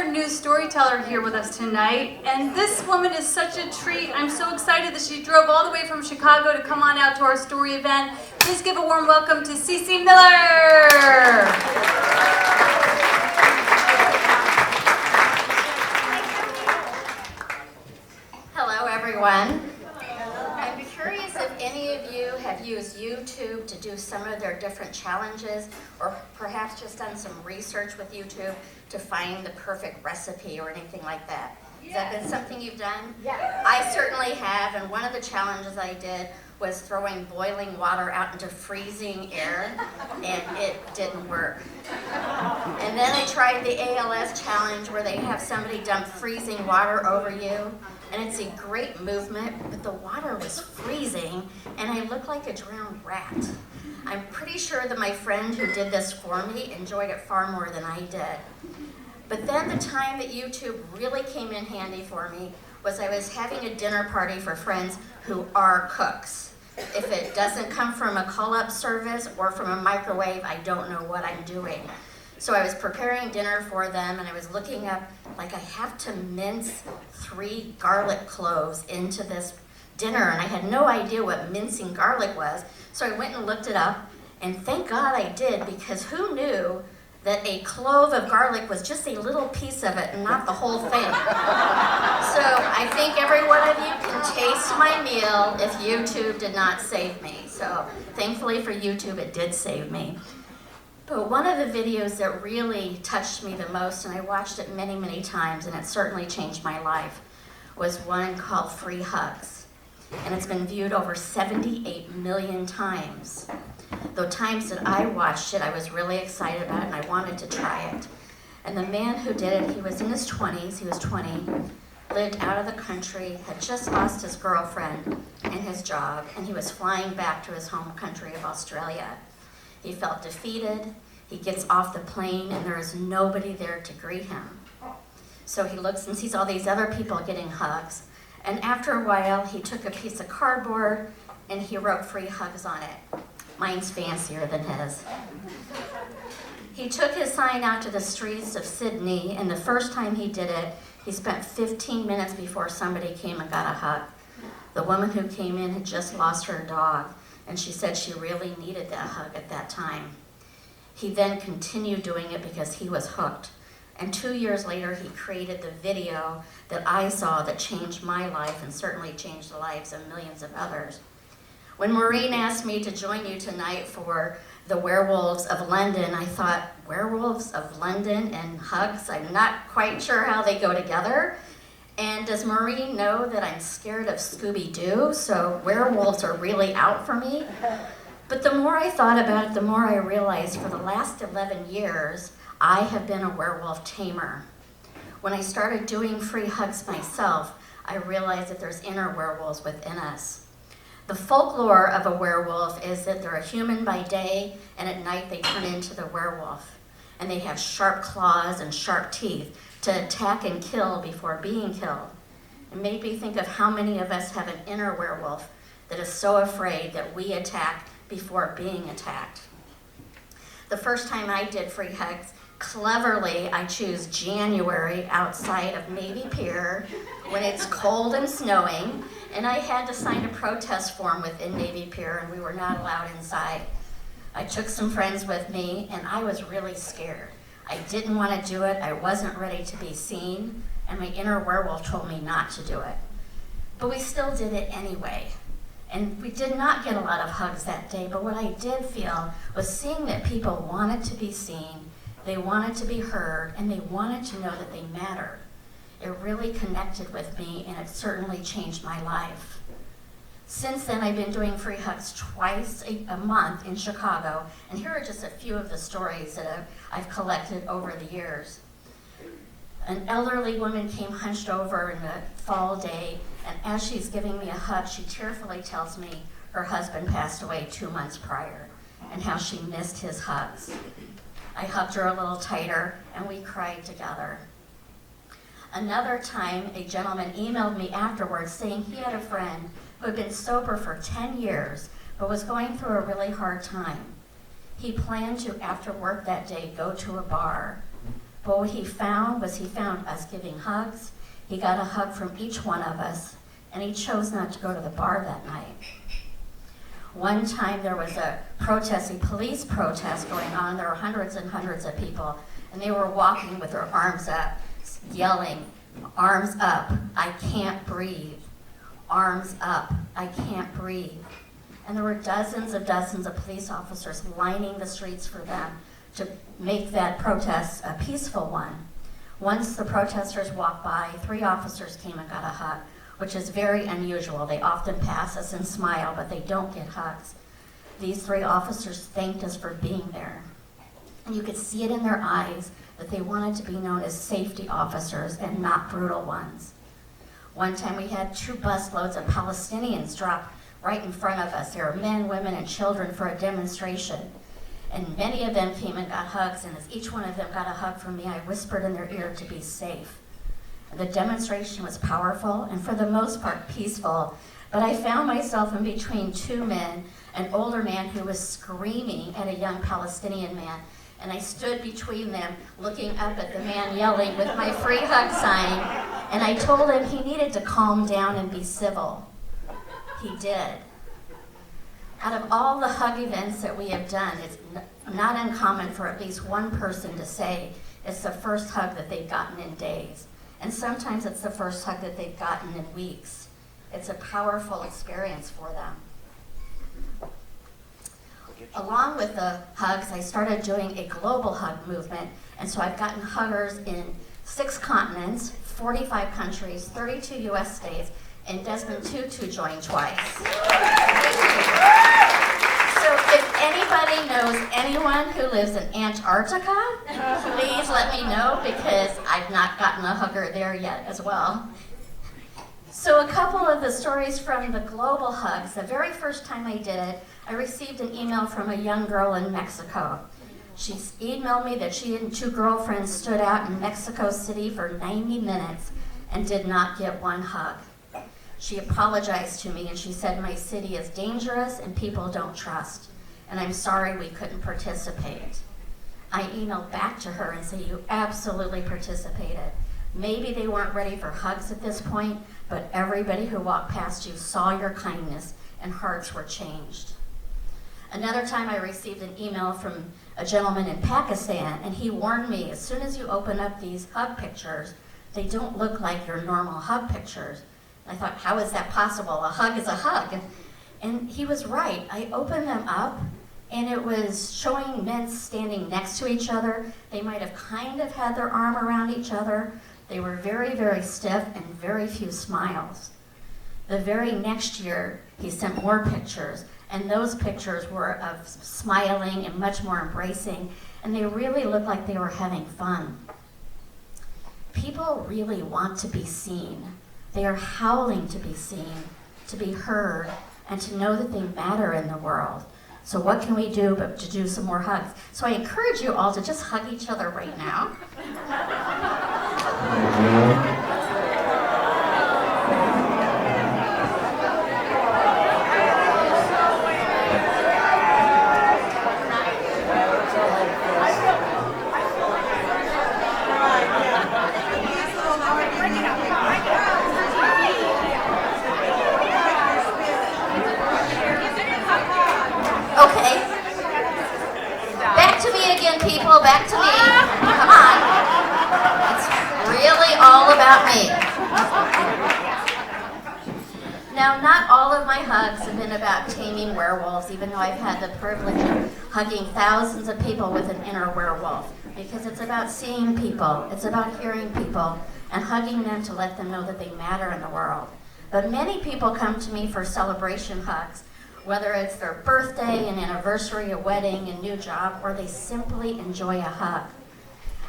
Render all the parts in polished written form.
another new storyteller here with us tonight, and this woman is such a treat. I'm so excited that she drove all the way from Chicago to come on out to our story event. Please give a warm welcome to Cece Miller. Hello, everyone. I'm curious if any of you have used YouTube to do some of their different challenges, or perhaps just done some research with YouTube to find the perfect recipe or anything like that. Has that been something you've done? Yeah. I certainly have, and one of the challenges I did was throwing boiling water out into freezing air, and it didn't work. And then I tried the ALS challenge where they have somebody dump freezing water over you, and it's a great movement, but the water was freezing, and I looked like a drowned rat. I'm pretty sure that my friend who did this for me enjoyed it far more than I did. But then the time that YouTube really came in handy for me was I was having a dinner party for friends who are cooks. If it doesn't come from a call-up service or from a microwave, I don't know what I'm doing. So I was preparing dinner for them, and I was looking up, like, I have to mince 3 garlic cloves into this dinner, and I had no idea what mincing garlic was. So I went and looked it up, and thank God I did, because who knew that a clove of garlic was just a little piece of it and not the whole thing. So I think every one of you can taste my meal if YouTube did not save me. So thankfully for YouTube, it did save me. But one of the videos that really touched me the most, and I watched it many, many times, and it certainly changed my life, was one called Free Hugs. And it's been viewed over 78 million times. The times that I watched it, I was really excited about it, and I wanted to try it. And the man who did it, he was in his 20s, he was 20, lived out of the country, had just lost his girlfriend and his job, and he was flying back to his home country of Australia. He felt defeated. He gets off the plane, and there is nobody there to greet him. So he looks and sees all these other people getting hugs. And after a while, he took a piece of cardboard, and he wrote free hugs on it. Mine's fancier than his. He took his sign out to the streets of Sydney, and the first time he did it, he spent 15 minutes before somebody came and got a hug. The woman who came in had just lost her dog, and she said she really needed that hug at that time. He then continued doing it because he was hooked. And 2 years later, he created the video that I saw that changed my life and certainly changed the lives of millions of others. When Maureen asked me to join you tonight for the Werewolves of London, I thought, Werewolves of London and hugs? I'm not quite sure how they go together. And does Maureen know that I'm scared of Scooby-Doo, so werewolves are really out for me? But the more I thought about it, the more I realized for the last 11 years, I have been a werewolf tamer. When I started doing free hugs myself, I realized that there's inner werewolves within us. The folklore of a werewolf is that they're a human by day, and at night they turn into the werewolf. And they have sharp claws and sharp teeth to attack and kill before being killed. It made me think of how many of us have an inner werewolf that is so afraid that we attack before being attacked. The first time I did free hugs, cleverly I choose January outside of Navy Pier when it's cold and snowing, and I had to sign a protest form within Navy Pier, and we were not allowed inside. I took some friends with me, and I was really scared. I didn't want to do it, I wasn't ready to be seen, and my inner werewolf told me not to do it. But we still did it anyway. And we did not get a lot of hugs that day, but what I did feel was seeing that people wanted to be seen, they wanted to be heard, and they wanted to know that they mattered. It really connected with me, and it certainly changed my life. Since then, I've been doing free hugs twice a month in Chicago, and here are just a few of the stories that I've collected over the years. An elderly woman came hunched over in a fall day, and as she's giving me a hug, she tearfully tells me her husband passed away 2 months prior, and how she missed his hugs. I hugged her a little tighter, and we cried together. Another time, a gentleman emailed me afterwards saying he had a friend who had been sober for 10 years, but was going through a really hard time. He planned to, after work that day, go to a bar. But what he found was he found us giving hugs. He got a hug from each one of us, and he chose not to go to the bar that night. One time there was a police protest going on. There were hundreds and hundreds of people, and they were walking with their arms up, yelling, "Arms up, I can't breathe. Arms up, I can't breathe." And there were dozens of police officers lining the streets for them to make that protest a peaceful one. Once the protesters walked by, 3 officers came and got a hug, which is very unusual. They often pass us and smile, but they don't get hugs. These 3 officers thanked us for being there. And you could see it in their eyes that they wanted to be known as safety officers and not brutal ones. One time we had 2 busloads of Palestinians drop right in front of us. There were men, women, and children for a demonstration. And many of them came and got hugs, and as each one of them got a hug from me, I whispered in their ear to be safe. The demonstration was powerful and for the most part peaceful, but I found myself in between 2 men, an older man who was screaming at a young Palestinian man, and I stood between them looking up at the man yelling with my free hug sign, and I told him he needed to calm down and be civil. He did. Out of all the hug events that we have done, it's not uncommon for at least one person to say it's the first hug that they've gotten in days. And sometimes it's the first hug that they've gotten in weeks. It's a powerful experience for them. Along with the hugs, I started doing a global hug movement. And so I've gotten huggers in 6 continents, 45 countries, 32 US states, and Desmond Tutu joined twice. So if anybody knows anyone who lives in Antarctica, please let me know because I've not gotten a hugger there yet as well. So a couple of the stories from the global hugs. The very first time I did it, I received an email from a young girl in Mexico. She emailed me that she and 2 girlfriends stood out in Mexico City for 90 minutes and did not get one hug. She apologized to me and she said, "My city is dangerous and people don't trust, and I'm sorry we couldn't participate." I emailed back to her and said, "You absolutely participated. Maybe they weren't ready for hugs at this point, but everybody who walked past you saw your kindness and hearts were changed." Another time I received an email from a gentleman in Pakistan, and he warned me, as soon as you open up these hug pictures, they don't look like your normal hug pictures. I thought, how is that possible? A hug is a hug. And he was right. I opened them up, and it was showing men standing next to each other. They might have kind of had their arm around each other. They were very, very stiff and very few smiles. The very next year, he sent more pictures, and those pictures were of smiling and much more embracing, and they really looked like they were having fun. People really want to be seen. They are howling to be seen, to be heard, and to know that they matter in the world. So what can we do but to do some more hugs? So I encourage you all to just hug each other right now. Okay. Back to me again, people. Back to me. Come on. It's really all about me. Now, not all of my hugs have been about taming werewolves, even though I've had the privilege of hugging thousands of people with an inner werewolf, because it's about seeing people, it's about hearing people, and hugging them to let them know that they matter in the world. But many people come to me for celebration hugs, whether it's their birthday, an anniversary, a wedding, a new job, or they simply enjoy a hug.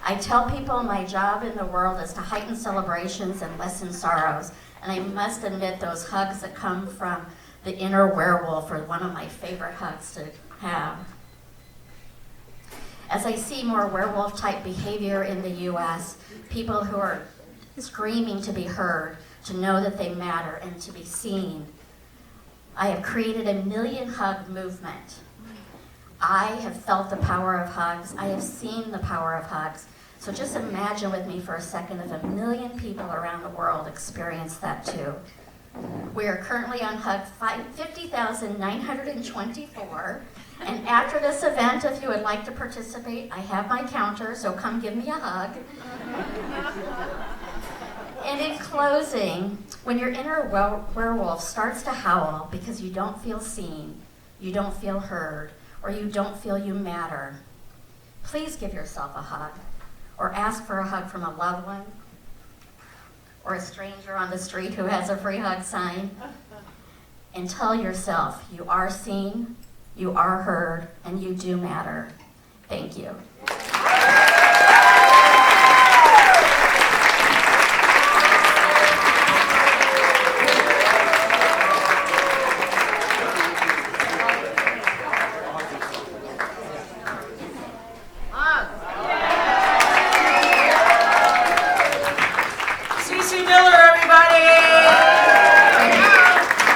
I tell people my job in the world is to heighten celebrations and lessen sorrows, and I must admit those hugs that come from the inner werewolf are one of my favorite hugs to have. As I see more werewolf-type behavior in the U.S., people who are screaming to be heard, to know that they matter, and to be seen, I have created a 1 million hug movement. I have felt the power of hugs. I have seen the power of hugs. So just imagine with me for a second if 1 million people around the world experience that too. We are currently on hug 50,924. And after this event, if you would like to participate, I have my counter, so come give me a hug. And in closing, when your inner werewolf starts to howl because you don't feel seen, you don't feel heard, or you don't feel you matter, please give yourself a hug, or ask for a hug from a loved one, or a stranger on the street who has a free hug sign, and tell yourself you are seen, you are heard, and you do matter. Thank you.